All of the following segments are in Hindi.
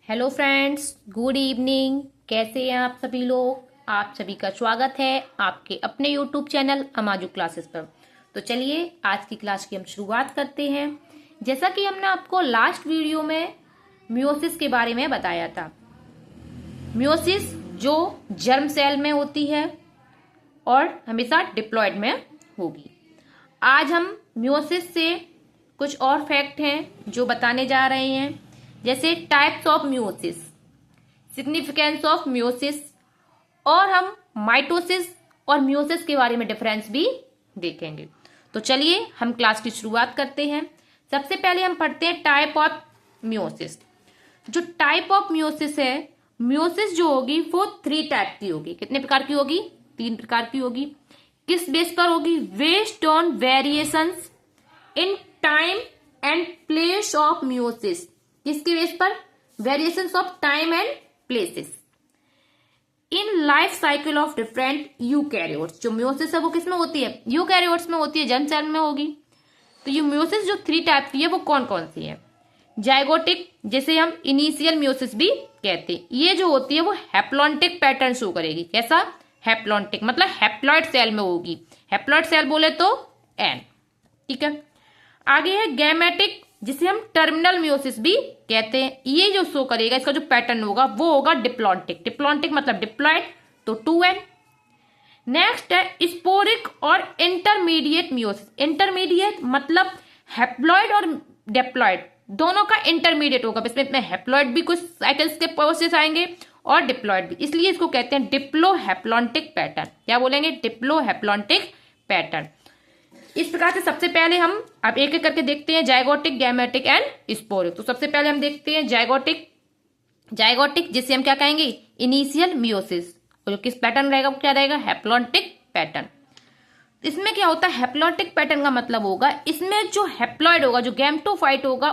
Hello friends, good evening. कैसे हैं आप सभी लोग? आप सभी का स्वागत है आपके अपने यूट्यूब चैनल अमाजू क्लासेस पर। तो चलिए आज की क्लास की हम शुरुआत करते हैं। जैसा कि हमने आपको लास्ट वीडियो में मियोसिस के बारे में बताया था। मियोसिस जो जर्म सेल में होती है और हमेशा डिप्लॉयड में होगी। आज हम मियोसिस से कुछ और फैक्ट हैं जो बताने जा रहे हैं, जैसे types of meiosis, significance of meiosis, और हम माइटोसिस और मियोसिस के बारे में डिफरेंस भी देखेंगे। तो चलिए हम क्लास की शुरुआत करते हैं। सबसे पहले हम पढ़ते हैं टाइप ऑफ मियोसिस। जो टाइप ऑफ मियोसिस है, मियोसिस जो होगी वो 3 टाइप की होगी। कितने प्रकार की होगी? 3 प्रकार की होगी। किस बेस पर होगी? Based on variations in time and place of meiosis. किसके बेस पर? Variations of time and places in life cycle of different eukaryotes. जो मियोसिस है वो किसमें होती है? यूकैरियोट्स में होती है, जर्म सेल में होगी। तो ये मियोसिस जो 3 टाइप की है वो कौन कौन सी है? जाइगोटिक, जिसे हम इनिशियल मियोसिस भी कहते हैं, ये जो होती है वो हैप्लॉन्टिक पैटर्न शो करेगी। कैसा? हैप्लॉन्टिक, मतलब हैप्लॉइड सेल में होगी। हैप्लॉइड सेल बोले तो एन। ठीक है। आगे है गैमेटिक, जिसे हम टर्मिनल मियोसिस भी कहते हैं। ये जो शो करेगा, इसका जो पैटर्न होगा वो होगा डिप्लॉन्टिक। डिप्लॉन्टिक मतलब डिप्लॉइड, तो 2n। नेक्स्ट है स्पोरिक और इंटरमीडिएट मियोसिस। इंटरमीडिएट मतलब हैप्लॉइड और डिप्लॉइड दोनों का इंटरमीडिएट होगा। इसमें हैप्लॉइड भी कुछ साइकिल्स के प्रोसेस आएंगे और डिप्लॉइड भी, इसलिए इसको कहते हैं डिप्लो हैप्लॉन्टिक पैटर्न। क्या बोलेंगे? Diplo haplontic pattern. इस प्रकार से सबसे पहले हम अब एक एक करके देखते हैं जाइगोटिक, गैमेटिक एंड स्पोरिक। तो सबसे पहले हम देखते हैं जाइगोटिक। जाइगोटिक जिसे हम क्या कहेंगे? Initial meiosis. और जो किस पैटर्न रहेगा वो क्या रहेगा? Haplontic pattern. इसमें क्या होता है? हैप्लॉन्टिक पैटर्न का मतलब होगा इसमें जो हैप्लॉइड होगा, जो गैमेटोफाइट होगा,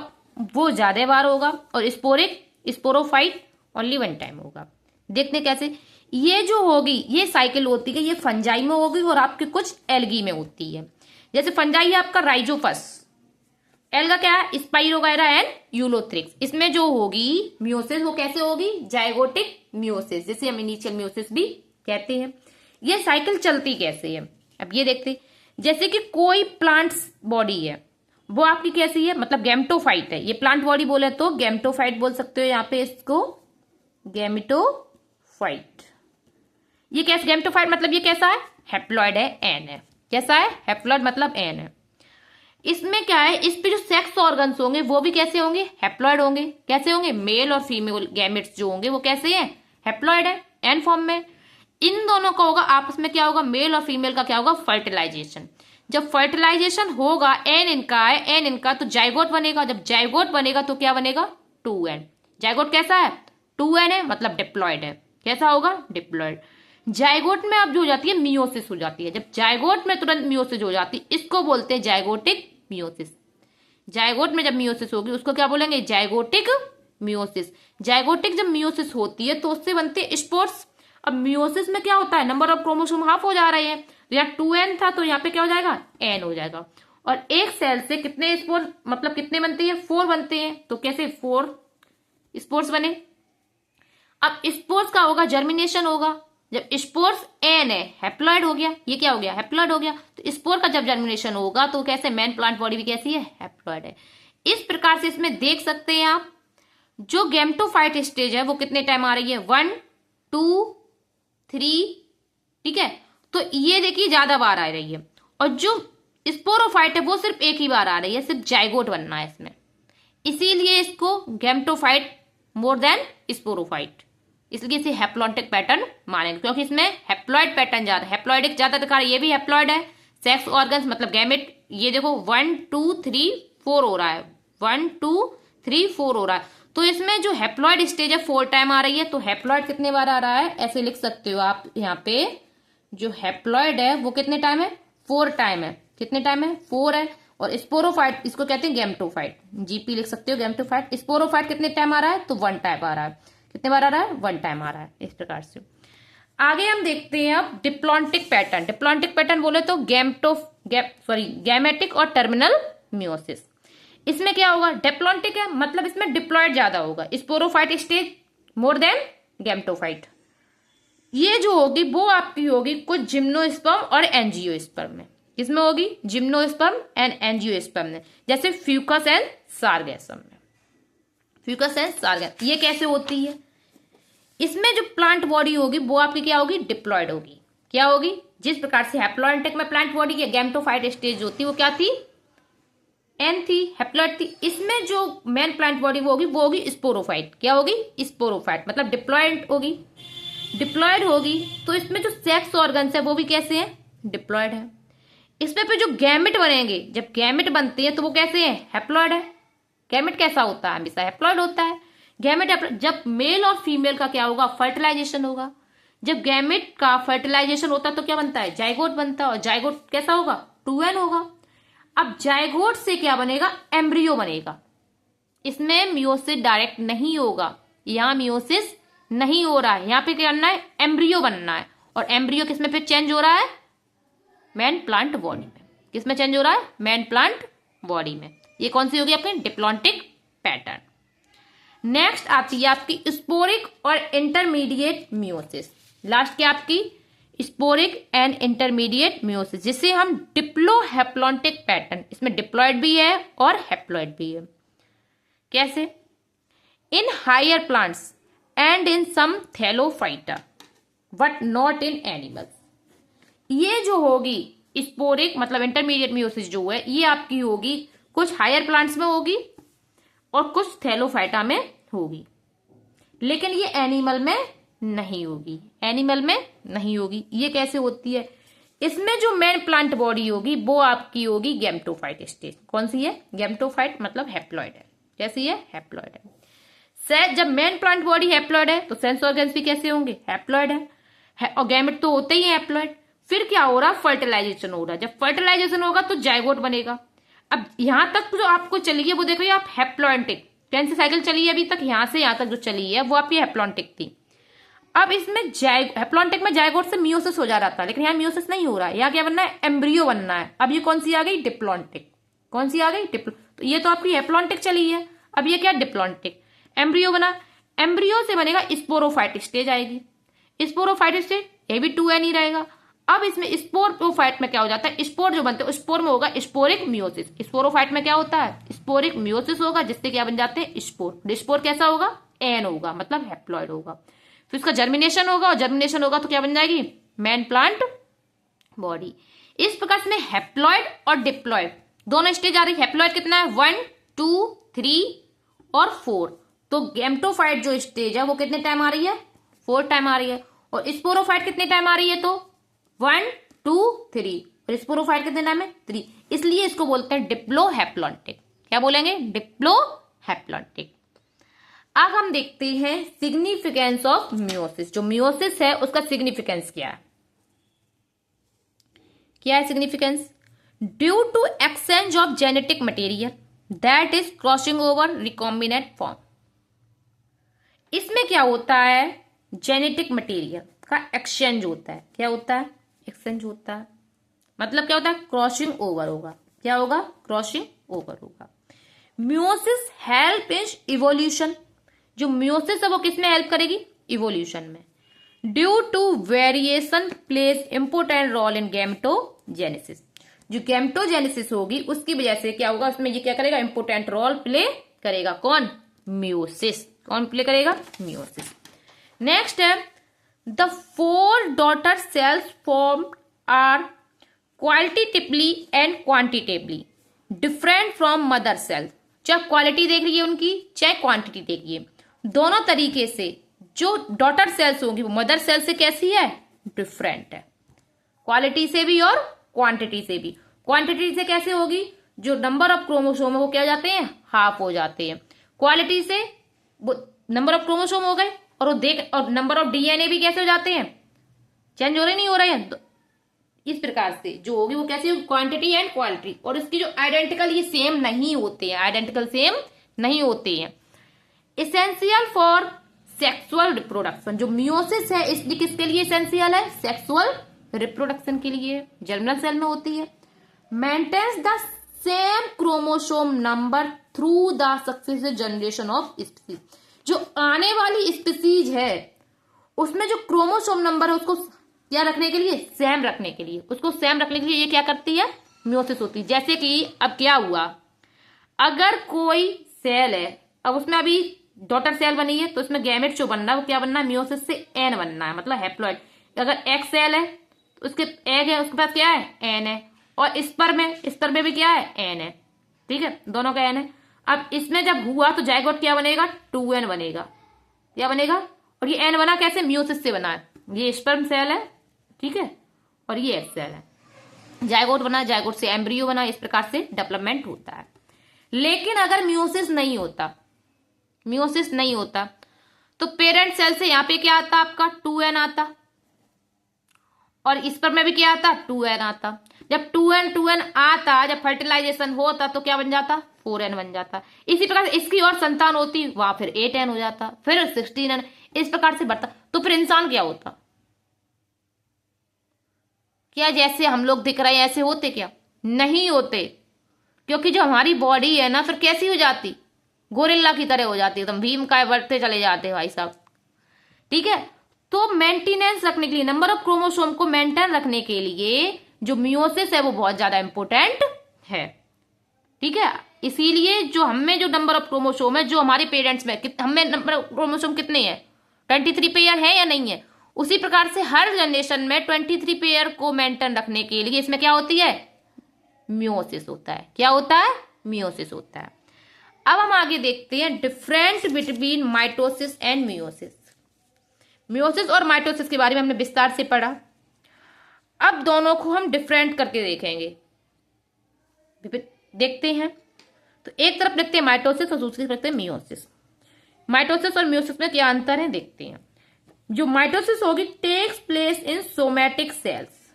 वो ज्यादा बार होगा, और स्पोरिक, स्पोरोफाइट ओनली 1 टाइम होगा। देखते हैं कैसे। ये जो होगी, ये साइकिल होती है, ये फंजाई में होगी और आपके कुछ एल्गी में होती है। जैसे फंजाई है आपका राइजोफस, एल्गा क्या है? Spirogyra and Ulothrix. इसमें जो होगी मियोसिस वो कैसे होगी? जाइगोटिक मियोसिस, जिसे हम इनिशियल मियोसिस भी कहते हैं। ये साइकिल चलती कैसे है? अब ये देखते हैं। जैसे कि कोई प्लांट्स बॉडी है, वो आपकी कैसी है? मतलब गैमेटोफाइट है। ये प्लांट बॉडी बोले तो गैमेटोफाइट बोल सकते हो यहाँ पे इसको, गैमेटोफाइट। ये कैसे गैमेटोफाइट मतलब ये कैसा है? हैप्लॉइड है, एन है। कैसा है? हैप्लॉइड मतलब एन है। इसमें क्या है? इस पे जो सेक्स ऑर्गन्स होंगे वो भी कैसे होंगे? हैप्लॉइड होंगे। कैसे होंगे? मेल और फीमेल गैमेट्स जो होंगे वो कैसे हैं? हैप्लॉइड है, एन फॉर्म में। इन दोनों का होगा आपस में क्या होगा? मेल और फीमेल का क्या होगा? फर्टिलाइजेशन। जब फर्टिलाइजेशन होगा, एन इनका है, एन इनका, तो जाइगोट बनेगा। जब जाइगोट बनेगा तो क्या बनेगा? 2n। जाइगोट कैसा है? 2n है, मतलब डिप्लॉइड है। कैसा होगा? डिप्लॉइड। जाइगोट में अब जो हो जाती है मियोसिस हो जाती है। जब जाइगोट में तुरंत मियोसिस हो जाती है, इसको बोलते हैं जाइगोटिक मियोसिस। जाइगोट में जब मियोसिस होगी उसको क्या बोलेंगे? Zygotic meiosis. जाइगोटिक जब मियोसिस होती है तो उससे बनते हैं स्पोर्स। अब मियोसिस में क्या होता है? नंबर ऑफ क्रोमोसोम हाफ हो जा रहे हैं। तो यहाँ 2n था तो यहाँ पे क्या हो जाएगा? n हो जाएगा। और एक सेल से कितने स्पोर, मतलब कितने बनते हैं? 4 बनते हैं। तो कैसे 4 स्पोर्स बने? अब स्पोर्स का होगा जर्मिनेशन होगा। जब स्पोर्स एन है, हैप्लॉइड हो गया, ये क्या हो गया? हैप्लॉइड हो गया। तो स्पोर का जब जर्मिनेशन होगा तो कैसे? मेन प्लांट बॉडी भी कैसी है? हैप्लॉइड है। इस प्रकार से इसमें देख सकते हैं आप, जो गैमेटोफाइट स्टेज है वो कितने टाइम आ रही है? 1 2 3। ठीक है। तो ये देखिए ज्यादा बार आ रही है। और जो स्पोरोफाइट है वो सिर्फ एक ही बार आ रही है, सिर्फ जाइगोट बनना है इसमें। इसीलिए इसको गैमेटोफाइट मोर देन स्पोरोफाइट, इसलिए इसे हैप्लॉन्टिक पैटर्न मानेंगे, क्योंकि इसमें हैप्लॉइड पैटर्न ज्यादा, हैप्लॉइडिक ज्यादा दिखा रहा है। ये भी हैप्लॉइड है। सेक्स ऑर्गन्स मतलब गैमेट, ये देखो 1 2 3 4 हो रहा है, 1 2 3 4 हो रहा है। तो इसमें जो हैप्लॉइड स्टेज है 4 टाइम आ रही है। तो हैप्लॉइड कितने बार आ रहा है? ऐसे लिख सकते हो आप यहाँ पे, जो हैप्लॉइड है वो कितने टाइम है? 4 टाइम है। कितने टाइम है? 4 है। और स्पोरोफाइट, इसको कहते हैं गैमेटोफाइट, जीपी लिख सकते हो, गैमेटोफाइट। स्पोरोफाइट कितने टाइम आ रहा है? तो 1 टाइम आ रहा है। कितने बार आ रहा है? 1 टाइम आ रहा है। इस प्रकार से आगे हम देखते हैं अब डिप्लॉन्टिक पैटर्न। डिप्लॉन्टिक पैटर्न बोले तो गैमेटिक और टर्मिनल मियोसिस। इसमें क्या होगा, डिप्लॉन्टिक है मतलब इसमें डिप्लॉयड ज्यादा होगा, sporophyte stage more than gametophyte. ये जो होगी वो आपकी होगी कुछ जिम्नोस्पर्म और एंजियोस्पर्म में। किसमें होगी, जिम्नोस्पर्म एंड एंजियोस्पर्म में, जैसे फ्यूकस एंड सार्गैसम में। फ्यूकस एंड सार्गैसम ये कैसे होती है, इसमें जो प्लांट बॉडी होगी वो आपकी क्या होगी, डिप्लॉयड होगी। क्या होगी, जिस प्रकार से हैप्लॉयड में प्लांट बॉडी की गैमेटोफाइट स्टेज होती है वो क्या थी, एन थी, हैप्लॉयड थी। इसमें जो मेन प्लांट बॉडी वो होगी स्पोरोफाइट। क्या होगी, स्पोरोफाइट मतलब डिप्लॉयड होगी। डिप्लॉयड होगी तो इसमें जो सेक्स ऑर्गन्स है वो भी कैसे हैं, डिप्लॉयड है। इसमें पे जो गैमेट बनेंगे, जब गैमेट बनते हैं तो वो कैसे हैं, हैप्लॉयड है। गैमेट कैसा होता है, हमेशा हैप्लॉयड होता है। गैमेट जब मेल और फीमेल का क्या होगा, फर्टिलाइजेशन होगा। जब गैमेट का फर्टिलाइजेशन होता है तो क्या बनता है, जाइगोट बनता है, और जाइगोट कैसा होगा, 2n होगा। अब जाइगोट से क्या बनेगा, एम्ब्रियो बनेगा। इसमें मियोसिस डायरेक्ट नहीं होगा, यहां मियोसिस नहीं हो रहा है, यहां पे क्या करना है, एम्ब्रियो बनना है। और एम्ब्रियो किसमें फिर चेंज हो रहा है, मैन प्लांट बॉडी में। किसमें चेंज हो रहा है, मैन प्लांट बॉडी में। ये कौन सी होगी आपकी, डिप्लॉन्टिक पैटर्न। नेक्स्ट आती है आपकी स्पोरिक और इंटरमीडिएट मियोसिस। लास्ट की आपकी स्पोरिक एंड इंटरमीडिएट मियोसिस, जिसे हम डिप्लोहैप्लॉन्टिक पैटर्न, इसमें डिप्लॉयड भी है और हैप्लॉयड भी है। कैसे, in higher plants and in some thallophyta but not in animals. ये जो होगी स्पोरिक मतलब इंटरमीडिएट मियोसिस जो है ये आपकी होगी कुछ हायर प्लांट्स में होगी और कुछ थैलोफाइटा में होगी, लेकिन ये एनिमल में नहीं होगी। एनिमल में नहीं होगी। ये कैसे होती है, इसमें जो मेन प्लांट बॉडी होगी वो आपकी होगी गैमेटोफाइट स्टेज। कौन सी है, गैमेटोफाइट मतलब हैप्लॉयड है। कैसी है, हैप्लॉयड है। जब मेन प्लांट बॉडी हैप्लॉयड है तो सेंस ऑर्गन्स भी कैसे होंगे, हैप्लॉयड है, और गैमेट तो होते ही है हैप्लॉयड। फिर क्या हो रहा, फर्टिलाइजेशन हो रहा है। जब फर्टिलाइजेशन होगा तो जाइगोट बनेगा। अब यहां तक जो आपको चली है वो देखो, आप हैप्लॉन्टिक 10 से साइकिल चली है अभी तक, यहां से यहां तक जो चली है वो आपकी हैप्लॉन्टिक थी। अब इसमें हैप्लॉन्टिक में जाइगोट से मियोसिस हो जा रहा था, लेकिन यहाँ मियोसिस नहीं हो रहा है, यहाँ क्या बनना है, एम्ब्रियो बनना है। अब ये कौन सी आ गई, डिप्लॉन्टिक। कौन सी आ गई, तो ये तो आपकी हैप्लॉन्टिक चली है, अब ये क्या, डिप्लॉन्टिक। एम्ब्रियो बना, एम्ब्रियो से बनेगा स्पोरोफाइट स्टेज आएगी। स्पोरोफाइट स्टेज ये भी 2n ही रहेगा। अब इसमें स्पोरोफाइट में क्या हो जाता है, स्पोर जो बनते हैं स्पोर में होगा स्पोरिक मियोसिस। स्पोरोफाइट में क्या होता है, स्पोरिक मियोसिस होगा, जिससे क्या बन जाते हैं, स्पोर। स्पोर कैसा होगा, एन होगा मतलब हैप्लॉयड होगा। फिर इसका जर्मिनेशन होगा, और जर्मिनेशन होगा तो क्या बन जाएगी, मैन प्लांट बॉडी। इस प्रकार से हैप्लॉयड और डिप्लॉयड दोनों स्टेज आ रही है। हैप्लॉयड कितना है, 1 2 3 और 4। तो गैमेटोफाइट जो स्टेज है वो कितने टाइम आ रही है, 4 टाइम आ रही है। और स्पोरोफाइट कितने टाइम आ रही है, तो 1 2 3। और स्पोरोफाइट कितने टाइम है, 3। इसलिए इसको बोलते हैं डिप्लोहैप्लॉन्टिक। क्या बोलेंगे, डिप्लोहैप्लॉन्टिक। अब हम देखते हैं सिग्निफिकेंस ऑफ मियोसिस। जो मियोसिस है उसका सिग्निफिकेंस क्या है, क्या है significance, due to exchange of genetic material that is crossing over recombinant form. इसमें क्या होता है, जेनेटिक मटेरियल का एक्सचेंज होता है। क्या होता है, एक्सचेंज होता है, मतलब क्या होता है, क्रॉसिंग ओवर होगा। क्या होगा, क्रॉसिंग ओवर होगा। Meiosis help in evolution. जो मियोसिस है वो किसमें हेल्प करेगी, इवोल्यूशन में। Due to variation plays important role in gametogenesis. जो गैमेटोजेनेसिस होगी उसकी वजह से क्या होगा, उसमें ये क्या करेगा, इंपोर्टेंट रोल प्ले करेगा। कौन, मियोसिस। कौन प्ले करेगा, मियोसिस। नेक्स्ट है the 4 daughter cells form are qualitatively and quantitatively different from mother cells. चाहे क्वालिटी देख रही है उनकी, चाहे क्वांटिटी देखिए, दोनों तरीके से जो डॉटर सेल्स होंगी वो मदर सेल से कैसी है, डिफरेंट है, क्वालिटी से भी और क्वांटिटी से भी। क्वांटिटी से कैसे होगी, जो नंबर ऑफ क्रोमोसोम है वो क्या हो जाते हैं, हाफ हो जाते हैं। क्वालिटी से वो नंबर ऑफ क्रोमोसोम हो गए, और नंबर ऑफ डीएनए भी कैसे हो जाते हैं, चेंज हो रहे नहीं हो रहे हैं। तो इस प्रकार से जो होगी वो कैसी होगी, क्वांटिटी एंड क्वालिटी। और इसकी जो आइडेंटिकल ये सेम नहीं होते हैं, आइडेंटिकल सेम नहीं होते हैं। Essential for sexual reproduction. जो मियोसिस है इसलिए किसके लिए एसेंशियल है, सेक्सुअल रिप्रोडक्शन के लिए, जर्मिनल सेल में होती है। Maintains the same chromosome number through the successive generation of species. जो आने वाली स्पीसीज है उसमें जो क्रोमोसोम नंबर है उसको क्या रखने के लिए, सेम रखने के लिए, उसको सेम रखने के लिए ये क्या करती है, मियोसिस होती है। जैसे कि अब क्या हुआ, अगर कोई सेल है, अब उसमें अभी डॉटर सेल बनी है तो उसमें गैमेट जो बनना है वो क्या बनना है, मियोसिस से एन बनना है, मतलब हैप्लॉइड। अगर एग सेल है तो उसके एग है, उसके पास क्या है, एन है। और स्पर्म में भी क्या है, एन है। ठीक है, दोनों का एन है। अब इसमें जब हुआ तो जाइगोट क्या बनेगा, 2n बनेगा। क्या बनेगा, और ये एन बना कैसे, मियोसिस से बना है। ये स्पर्म सेल है, ठीक है, और ये एग सेल है। जाइगोट बना, जाइगोट से एम्ब्रियो बना, इस प्रकार से डेवलपमेंट होता है। लेकिन अगर मियोसिस नहीं होता तो पेरेंट सेल से यहां पे क्या आता आपका, 2n आता, और इस पर में भी क्या आता, 2n आता। जब 2n आता, जब फर्टिलाइजेशन होता तो क्या बन जाता, 4n बन जाता। इसी प्रकार से इसकी और संतान होती, वहां फिर 8n हो जाता, फिर 16n, इस प्रकार से बढ़ता। तो फिर इंसान क्या होता, क्या जैसे हम लोग दिख रहे हैं ऐसे होते, क्या नहीं होते। क्योंकि जो हमारी बॉडी है ना, फिर कैसी हो जाती, गोरिल्ला की तरह हो जाती, एकदम भीम काय बढ़ते चले जाते भाई साहब। ठीक है, तो मेंटेनेंस रखने के लिए, नंबर ऑफ क्रोमोसोम को मेंटेन रखने के लिए जो मियोसिस है वो बहुत ज्यादा इंपोर्टेंट है। ठीक है, इसीलिए जो हमें जो नंबर ऑफ क्रोमोसोम है, जो हमारे पेरेंट्स में हमें नंबर ऑफ क्रोमोसोम कितने हैं, 23 पेयर है या नहीं है, उसी प्रकार से हर जनरेशन में 23 पेयर को मेंटेन रखने के लिए इसमें क्या होती है, मियोसिस होता है। क्या होता है, मियोसिस होता है। अब हम आगे देखते हैं difference between mitosis and meiosis. Meiosis और माइटोसिस के बारे में हमने विस्तार से पढ़ा। अब दोनों को हम डिफरेंट करके देखेंगे, देखते हैं। तो एक तरफ देखते हैं माइटोसिस और दूसरी तरफ देखते हैं मियोसिस। माइटोसिस और मियोसिस में क्या अंतर है देखते हैं। जो माइटोसिस होगी takes place in somatic cells.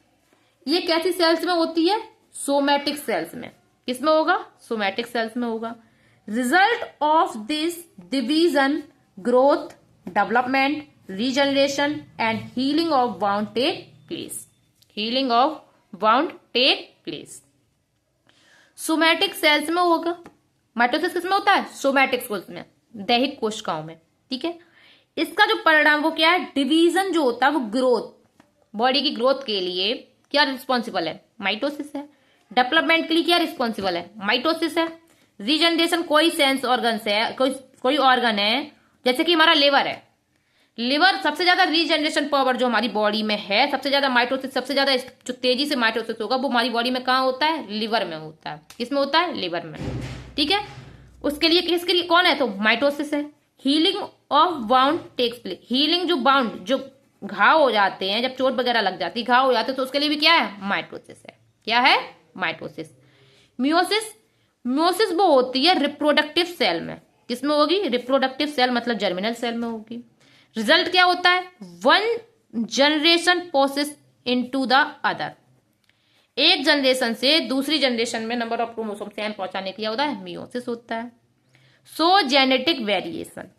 ये कैसी सेल्स में होती है, सोमैटिक सेल्स में। किसमें होगा, सोमैटिक सेल्स में होगा। Result of this division growth, development, regeneration and healing of wound take place. Healing of wound take place somatic cells में होगा। माइटोसिस किसमें होता है, सोमैटिक सेल्स में, दैहिक कोशिकाओं में। ठीक है, इसका जो परिणाम वो क्या है, डिवीजन जो होता है वो ग्रोथ, बॉडी की ग्रोथ के लिए क्या रिस्पॉन्सिबल है, माइटोसिस है। डेवलपमेंट के लिए क्या रिस्पॉन्सिबल है, माइटोसिस है। रीजनरेशन कोई सेंस ऑर्गन है, कोई ऑर्गन है, जैसे कि हमारा लिवर है। लिवर सबसे ज्यादा रीजनरेशन पावर जो हमारी बॉडी में है, सबसे ज्यादा माइटोसिस, सबसे ज्यादा जो तेजी से माइटोसिस होगा वो हमारी बॉडी में कहाँ होता है, लिवर में होता है। किसमें होता है, लिवर में। ठीक है, उसके लिए किसके लिए कौन है, तो माइटोसिस है। Healing of wound takes place. Healing जो बाउंड, जो घाव हो जाते हैं, जब चोट वगैरह लग जाती है, घाव हो जाते हैं, तो उसके लिए भी क्या है, माइटोसिस है। क्या है, माइटोसिस। मियोसिस, मियोसिस वो होती है रिप्रोडक्टिव सेल में। किसमें होगी, रिप्रोडक्टिव सेल मतलब जर्मिनल सेल में होगी। रिजल्ट क्या होता है, one generation process into the other. एक जनरेशन से दूसरी जनरेशन में नंबर ऑफ क्रोमोसोम सेम पहुंचाने के लिए होता है, मियोसिस होता है। सो जेनेटिक वेरिएशन,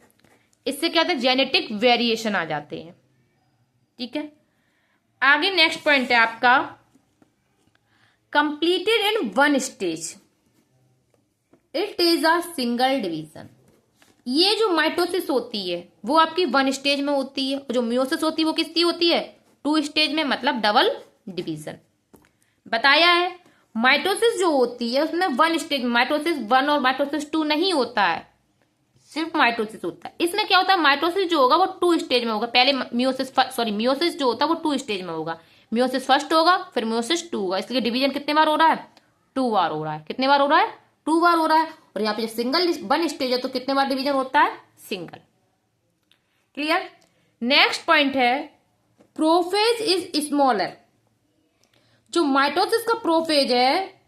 इससे क्या होता है, जेनेटिक वेरिएशन आ जाते हैं। ठीक है, आगे नेक्स्ट पॉइंट है आपका, completed in one stage, it is a single division. ये जो माइटोसिस होती है वो आपकी वन स्टेज में होती है, और जो मियोसिस होती है वो किसकी होती है, 2 स्टेज में, मतलब डबल डिवीजन बताया है। माइटोसिस जो होती है उसमें वन स्टेज, माइटोसिस 1 और माइटोसिस 2 नहीं होता है, सिर्फ माइटोसिस होता है। इसमें क्या होता है, माइटोसिस जो होगा वो 2 स्टेज में होगा। पहले मियोसिस जो होता है वो 2 स्टेज में होगा। मियोसिस फर्स्ट होगा, फिर मियोसिस 2 होगा। इसलिए डिवीजन कितने बार हो रहा है, 2 बार हो रहा है। कितने बार हो रहा है, 2 बार हो रहा है। और यहाँ पे जो सिंगल वन स्टेज है तो कितने बार डिवीजन होता है, सिंगल। क्लियर। नेक्स्ट पॉइंट है, प्रोफेज इज स्मॉलर। जो माइटोसिस का प्रोफेज है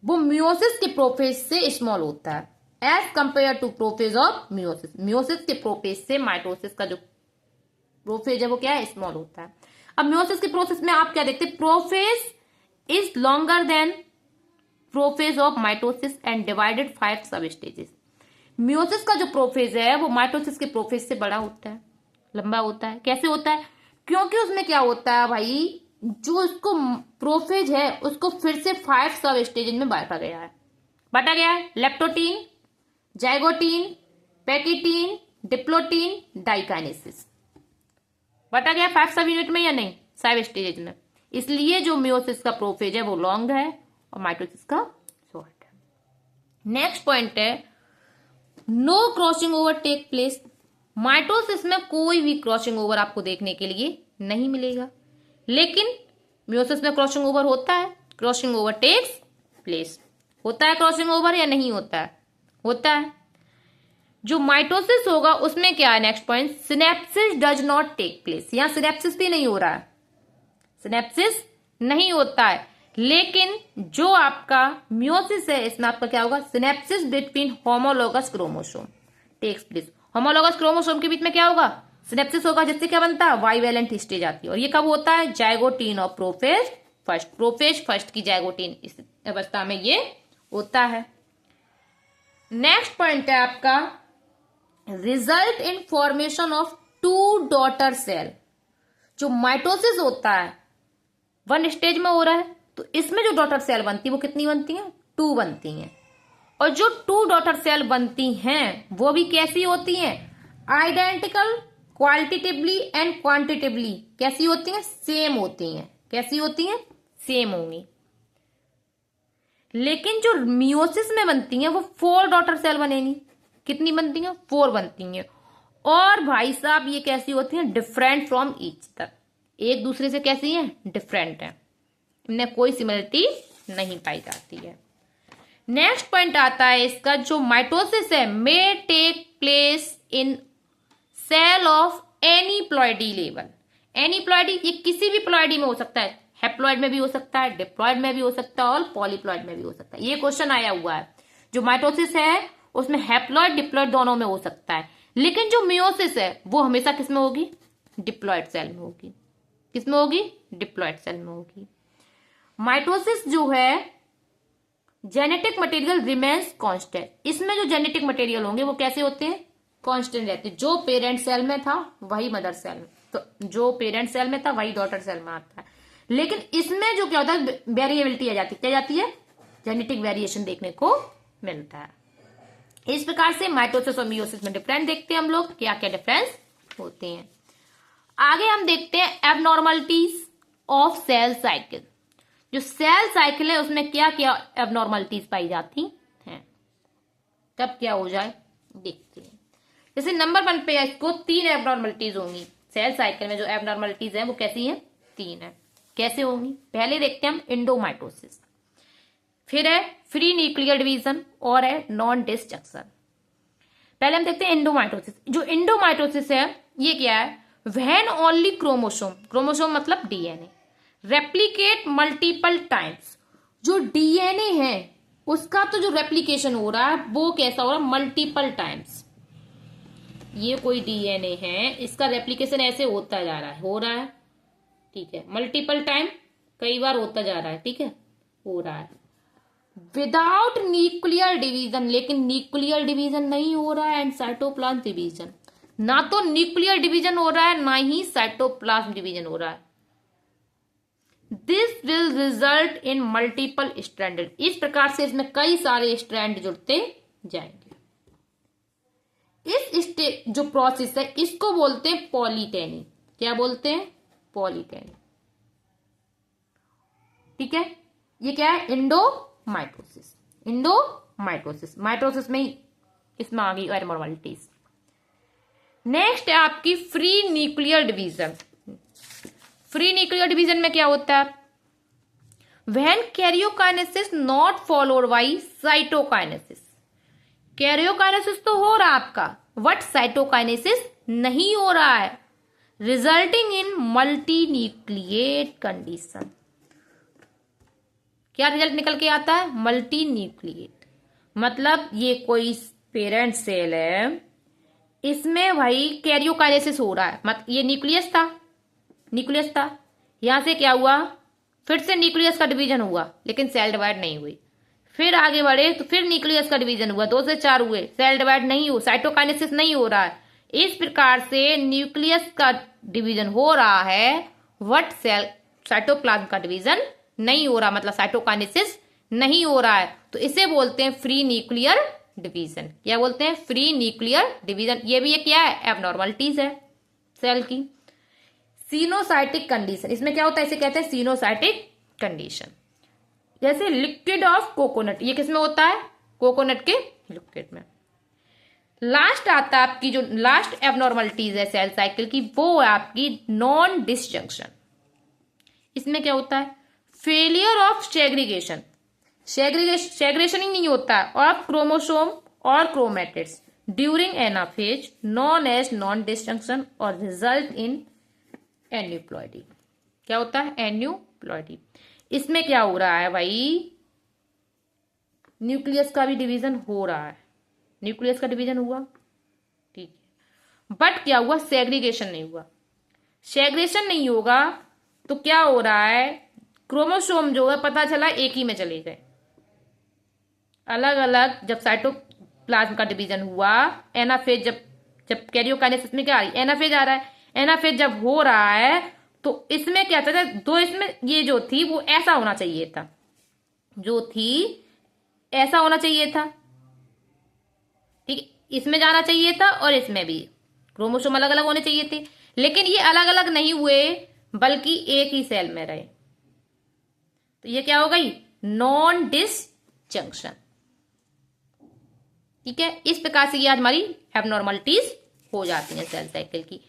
वो मियोसिस के प्रोफेज से स्मॉल होता है as compare to prophase of meiosis. Meiosis के प्रोफेज से माइटोसिस का जो प्रोफेज है वो क्या है, स्मॉल होता है। अब मियोसिस के प्रोसेस में आप क्या देखते हैं, prophase is longer than prophase of mitosis and divided 5 सब स्टेजेस। मियोसिस का जो प्रोफेज है वो माइटोसिस के प्रोफेज से बड़ा होता है, लंबा होता है। कैसे होता है, क्योंकि उसमें क्या होता है भाई, जो उसको प्रोफेज है उसको फिर से 5 सब स्टेज में बांटा गया है। बटा गया है लेप्टोटीन, जाइगोटीन, पैकिटीन, डिप्लोटीन, डाइकाइनेसिस। बटा गया 5 सब यूनिट में या नहीं, 5 स्टेज में। इसलिए जो मियोसिस का प्रोफेज है वो लॉन्ग है और माइटोसिस का शॉर्ट है। नेक्स्ट पॉइंट है no crossing over take place. Mitosis में कोई भी क्रॉसिंग ओवर आपको देखने के लिए नहीं मिलेगा, लेकिन मियोसिस में क्रॉसिंग ओवर होता है। क्रॉसिंग ओवर टेक्स प्लेस, होता है क्रॉसिंग ओवर या नहीं होता है? होता है। जो माइटोसिस होगा उसमें क्या है, next point, synapsis does not take place. यहां सिनेप्सिस भी नहीं हो रहा है, सिनेप्सिस नहीं होता है, लेकिन जो आपका मियोसिस है इसमें आपका क्या होगा, synapsis between homologous chromosome takes place. Homologous chromosome के बीच में क्या होगा, सिनेप्सिस होगा, जिससे क्या बनता है, बाइवेलेंट स्टेज आती है। और ये कब होता है, जाइगोटीन और प्रोफेज फर्स्ट। प्रोफेज फर्स्ट की जाइगोटीन इस अवस्था में ये होता है। नेक्स्ट पॉइंट है आपका result in formation of 2 daughter cell. जो माइटोसिस होता है 1 स्टेज में हो रहा है, तो इसमें जो डॉटर सेल बनती है वो कितनी बनती है, 2 बनती हैं। और जो 2 डॉटर सेल बनती हैं वो भी कैसी होती हैं, आइडेंटिकल, क्वालिटेटिवली एंड क्वांटिटेटिवली कैसी होती हैं, सेम होती हैं। कैसी होती हैं, सेम होंगी। लेकिन जो मियोसिस में बनती हैं वो 4 डॉटर सेल बनेंगी। कितनी बनती हैं, 4 बनती हैं। और भाई साहब ये कैसी होती हैं, डिफरेंट फ्रॉम ईच अदर, एक दूसरे से कैसी हैं, डिफरेंट है, इनमें कोई सिमिलरिटी नहीं पाई जाती है। नेक्स्ट पॉइंट आता है इसका, जो माइटोसिस है may take place in cell of any ploidy level. Any ploidy, ये किसी भी प्लॉइडी में हो सकता है, हेप्लॉइड में भी हो सकता है, डिप्लॉइड में भी हो सकता है और पॉलीप्लॉइड में भी हो सकता है। ये क्वेश्चन आया हुआ है। जो माइटोसिस है उसमें हेप्लॉइड डिप्लॉइड दोनों में हो सकता है, लेकिन जो मियोसिस है वो हमेशा किस में होगी, डिप्लॉइड सेल में होगी। किस में होगी, डिप्लॉइड सेल में होगी। माइटोसिस जो है जेनेटिक मटेरियल रिमेन्स कांस्टेंट। इसमें जो जेनेटिक मटेरियल होंगे वो कैसे होते हैं, कांस्टेंट रहते हैं। जो पेरेंट सेल में था वही मदर सेल में, तो जो पेरेंट सेल में था वही डॉटर सेल में आता है। लेकिन इसमें जो क्या होता है, वेरिएबिलिटी आ जाती है। क्या जाती है, जेनेटिक वेरिएशन देखने को मिलता है। इस प्रकार से माइटोसिस और मियोसिस में डिफरेंस देखते हैं हम लोग, क्या क्या डिफरेंस होते हैं। आगे हम देखते हैं एबनॉर्मलिटीज ऑफ सेल साइकिल। जो सेल साइकिल है उसमें क्या क्या एबनॉर्मलिटीज पाई जाती हैं, तब क्या हो जाए देखते हैं। जैसे नंबर 1 पे इसको 3 एबनॉर्मलिटीज होंगी। सेल साइकिल में जो एबनॉर्मलिटीज है वो कैसी हैं, 3 है। कैसे होंगी, पहले देखते हैं हम इंडोमाइटोसिस, फिर है फ्री न्यूक्लियर डिवीजन और है नॉन डिस्ट्रक्शन। पहले हम देखते हैं इंडोमाइटोसिस। जो इंडोमाइटोसिस है ये क्या है, व्हेन ओनली क्रोमोसोम, क्रोमोसोम मतलब डीएनए, रेप्लिकेट मल्टीपल टाइम्स। जो डीएनए है उसका तो जो रेप्लिकेशन हो रहा है वो कैसा हो रहा है, मल्टीपल टाइम्स। ये कोई डीएनए है, इसका रेप्लिकेशन ऐसे होता जा रहा है, हो रहा है, ठीक है, मल्टीपल टाइम, कई बार होता जा रहा है, ठीक है, हो रहा है विदाउट न्यूक्लियर डिवीजन। लेकिन न्यूक्लियर डिवीजन नहीं हो रहा है एंड साइटोप्लाज्म डिवीजन, ना तो न्यूक्लियर डिवीजन हो रहा है ना ही साइटोप्लाज्म डिवीजन हो रहा है। This will result in multiple stranded. इस प्रकार से इसमें कई सारे स्ट्रैंड जुड़ते जाएंगे। इस जो प्रोसेस है इसको बोलते हैं पॉलीटेनी। क्या बोलते हैं, पॉलीटेनी, ठीक है। ये क्या है, इंडोमाइटोसिस। इंडोमाइटोसिस, माइटोसिस में ही इसमें आ गई एबनॉर्मलिटीज। नेक्स्ट है आपकी free nuclear division. Free nuclear division में क्या होता है, when karyokinesis not followed by cytokinesis. Karyokinesis तो हो रहा है आपका, बट साइटोकाइनेसिस नहीं हो रहा है, resulting in multi nucleate condition. क्या रिजल्ट निकल के आता है, मल्टी न्यूक्लिएट। मतलब ये कोई पेरेंट सेल है, इसमें भाई कैरियोकाइनेसिस हो रहा है, मतलब ये न्यूक्लियस था, यहां से क्या हुआ, फिर से न्यूक्लियस का डिवीजन हुआ लेकिन सेल डिवाइड नहीं हुई। फिर आगे बढ़े तो फिर न्यूक्लियस का डिवीजन हुआ, 2 से 4 हुए, सेल डिवाइड नहीं हुआ, साइटोकाइनेसिस नहीं हो रहा है। इस प्रकार से न्यूक्लियस का डिवीजन हो रहा है, बट सेल साइटोप्लाज्म का डिवीजन नहीं हो रहा, मतलब साइटोकाइनेसिस नहीं हो रहा है तो इसे बोलते हैं फ्री न्यूक्लियर डिवीजन। क्या बोलते हैं? Free nuclear division. ये भी एक क्या है? एबनॉर्मलिटीज है सेल की। सिनोसाइटिक कंडीशन, इसमें क्या होता है? इसे कहते हैं सिनोसाइटिक कंडीशन। जैसे लिक्विड ऑफ कोकोनट, ये किसमें होता है? कोकोनट के लिक्विड में। लास्ट आता है आपकी जो लास्ट एबनॉर्मलिटीज है सेल साइकिल की, वो है आपकी नॉन डिसजंक्शन। इसमें क्या होता है? फेलियर ऑफ सेग्रीगेशन, सेग्रीगेशन ही नहीं होता है ऑफ क्रोमोसोम और chromatids during anaphase known as non disjunction और रिजल्ट इन एन्यूप्लॉइडी। क्या होता है? एन्यूप्लॉइडी। इसमें क्या हो रहा है भाई? न्यूक्लियस का भी डिवीजन हो रहा है, न्यूक्लियस का डिवीजन हुआ, ठीक है, बट क्या हुआ? सेग्रीगेशन नहीं हुआ। सेग्रीगेशन नहीं होगा तो क्या हो रहा है? क्रोमोसोम जो है पता चला एक ही में चले गए, अलग अलग। जब साइटोप्लाज्म का डिवीजन हुआ, एनाफेज जब कैरियोकाइनेसिस में क्या आ रही? एनाफेज आ रहा है। एनाफेज जब हो रहा है तो इसमें क्या था? दो इसमें ये जो थी वो ऐसा होना चाहिए था, जो थी ऐसा होना चाहिए था, ठीक है, इसमें जाना चाहिए था और इसमें भी क्रोमोसोम अलग अलग होने चाहिए थे, लेकिन ये अलग अलग नहीं हुए बल्कि एक ही सेल में रहे। तो ये क्या हो गई? Non disjunction. ठीक है, इस प्रकार से ये आज हमारी एबनॉर्मलिटीज हो जाती हैं सेल साइकिल की।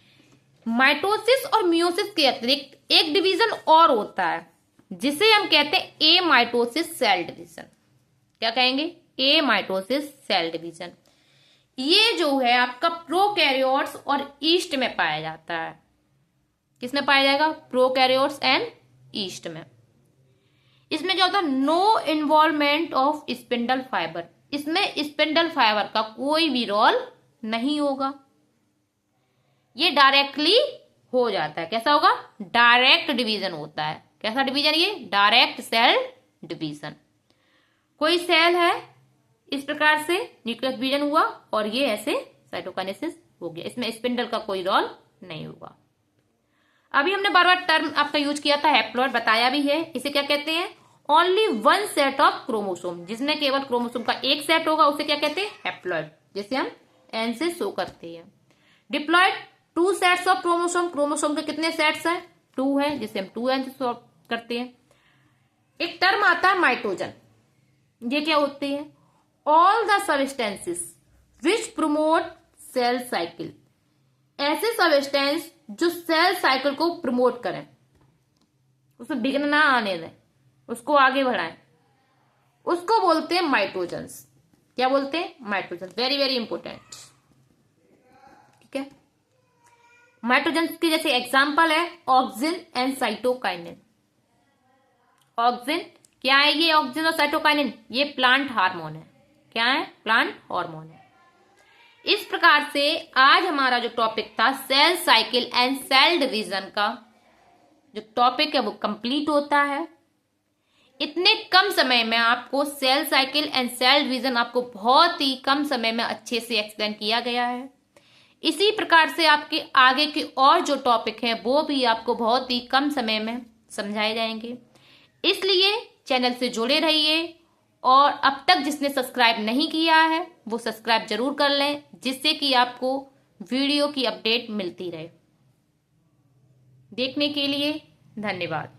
माइटोसिस और मियोसिस के अतिरिक्त एक डिवीजन और होता है जिसे हम कहते हैं ए माइटोसिस सेल डिवीजन। क्या कहेंगे? Amitosis cell division. ये जो है आपका प्रोकैरियोट्स और ईस्ट में पाया जाता है। किसमें पाया जाएगा? प्रोकैरियोट्स एंड ईस्ट में। इसमें क्या होता है? No involvement of spindle fibre, इसमें स्पिंडल फाइबर का कोई भी रोल नहीं होगा, ये डायरेक्टली हो जाता है। कैसा होगा? डायरेक्ट डिवीजन होता है। कैसा डिवीजन? ये डायरेक्ट सेल डिवीजन। कोई सेल है, इस प्रकार से न्यूक्लियस डिवीजन हुआ और ये ऐसे साइटोकाइनेसिस हो गया, इसमें स्पिंडल का कोई रोल नहीं होगा। अभी हमने बार बार टर्म आपका यूज किया था हैप्लॉइड, बताया भी है। इसे क्या कहते हैं? Only one set of chromosome, जिसमें केवल क्रोमोसोम का एक सेट होगा उसे क्या कहते हैं? हैप्लॉइड, जैसे हम एन से शो करते हैं। Diploid, two sets of chromosome, chromosome के कितने सेट्स हैं? 2 है, जिसे हम 2n से शो करते हैं। एक टर्म आता है माइटोजन, ये क्या होते हैं? All the substances which promote cell cycle, ऐसे सब्सटेंस जो सेल साइकिल को प्रमोट करें, उसमें विघ्न ना आने दें, उसको आगे बढ़ाएं, उसको बोलते हैं माइटोजन्स। क्या बोलते हैं? माइटोजन्स। Very very important. ठीक है, माइटोजन्स के जैसे एग्जांपल है ऑक्सिन एंड साइटोकाइनिन। ऑक्सिन क्या है? ये ऑक्सिन और साइटोकाइनिन ये प्लांट हार्मोन है। क्या है? प्लांट हार्मोन है। इस प्रकार से आज हमारा जो टॉपिक था cell cycle and cell division का जो टॉपिक है वो कंप्लीट होता है। इतने कम समय में आपको cell cycle and cell division आपको बहुत ही कम समय में अच्छे से एक्सप्लेन किया गया है। इसी प्रकार से आपके आगे के और जो टॉपिक हैं वो भी आपको बहुत ही कम समय में समझाए जाएंगे। इसलिए चैनल से जुड़े रहिए और अब तक जिसने सब्सक्राइब नहीं किया है वो सब्सक्राइब जरूर कर लें, जिससे कि आपको वीडियो की अपडेट मिलती रहे। देखने के लिए धन्यवाद।